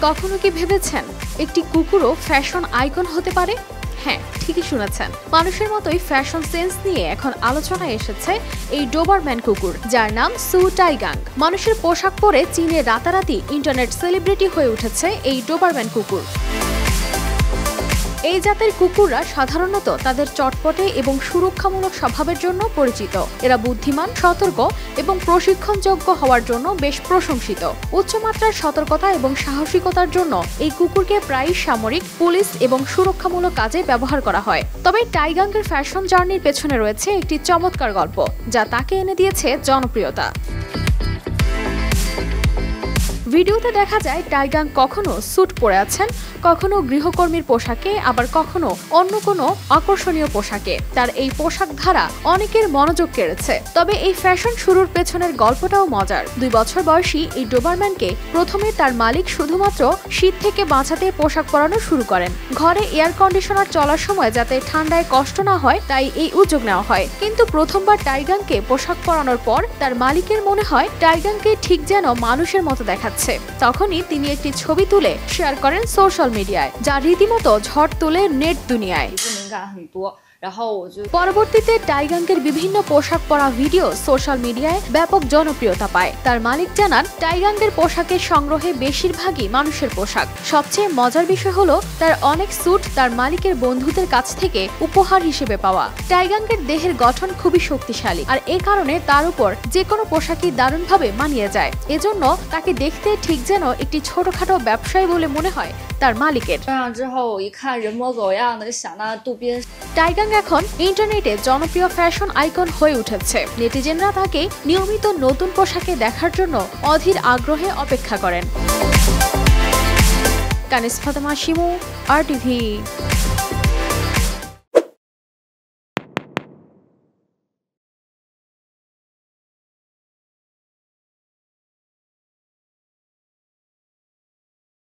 কখনো কি ভেবেছেন একটি কুকুরও ফ্যাশন আইকন হতে পারে? হ্যাঁ, ঠিকই শুনেছেন। মানুষের মতোই ফ্যাশন সেন্স নিয়ে এখন আলোচনায় এসেছে এই ডোবারম্যান কুকুর, যার নাম সু টাইগাং। মানুষের পোশাক পরে চীনে রাতারাতি ইন্টারনেট সেলিব্রিটি হয়ে উঠেছে এই ডোবারম্যান কুকুর। এই জাতের কুকুররা সাধারণত তাদের চটপটে এবং সুরক্ষামূলক স্বভাবের জন্য পরিচিত। এরা বুদ্ধিমান, সতর্ক এবং প্রশিক্ষণযোগ্য হওয়ার জন্য বেশ প্রশংসিত। উচ্চমাত্রার সতর্কতা এবং সাহসিকতার জন্য এই কুকুরকে প্রায়ই সামরিক, পুলিশ এবং সুরক্ষামূলক কাজে ব্যবহার করা হয়। তবে টাইগাংয়ের ফ্যাশন জার্নির পেছনে রয়েছে একটি চমৎকার গল্প, যা তাকে এনে দিয়েছে জনপ্রিয়তা। ভিডিওতে দেখা যায় টাইগাং কখনো স্যুট পরে আছেন, কখনো গৃহকর্মীর পোশাকে, আবার কখনো অন্য কোনো আকর্ষণীয় পোশাকে। তার এই পোশাক ধারা অনেকের মনোযোগ কেড়েছে। তবে এই ফ্যাশন শুরুর পেছনের গল্পটাও মজার। 2 বছর বয়সী এই ডোবারম্যানকে প্রথমে তার মালিক শুধুমাত্র শীত থেকে বাঁচাতে পোশাক পরানো শুরু করেন। ঘরে এয়ার কন্ডিশনার চলার সময় যাতে ঠান্ডায় কষ্ট না হয় তাই এই উদ্যোগ নেওয়া হয়। কিন্তু প্রথমবার টাইগাংকে পোশাক পরানোর পর তার মালিকের মনে হয় টাইগাংকে ঠিক যেন মানুষের মতো দেখাচ্ছে। তখনই তিনি একটি ছবি তুলে শেয়ার করেন সোশ্যাল মিডিয়ায়, যা রীতিমতো ঝড় তোলে নেট দুনিয়ায়। পরবর্তীতে টাইগাংয়ের বিভিন্ন পোশাক পরা ভিডিও সোশ্যাল মিডিয়ায় ব্যাপক জনপ্রিয়তা পায়। তার মালিক জানান, টাইগাংয়ের পোশাকের সংগ্রহে বেশিরভাগই মানুষের পোশাক। সবচেয়ে মজার বিষয় হলো তার অনেক স্যুট তার মালিকের বন্ধুদের কাছ থেকে উপহার হিসেবে পাওয়া। টাইগাংয়ের দেহের গঠন খুবই শক্তিশালী, আর এ কারণে তার উপর যে কোনো পোশাকই দারুণভাবে মানিয়ে যায়। এজন্য তাকে দেখতে ঠিক যেন একটি ছোটখাটো ব্যবসায়ী বলে মনে হয় তার মালিকের। টাইগাং এখন ইন্টারনেটে জনপ্রিয় ফ্যাশন আইকন হয়ে উঠেছে। নেটিজেনরা তাকে নিয়মিত নতুন পোশাকে দেখার জন্য অধীর আগ্রহে অপেক্ষা করেন। কানিস ফাতেমা শিমু, RTV।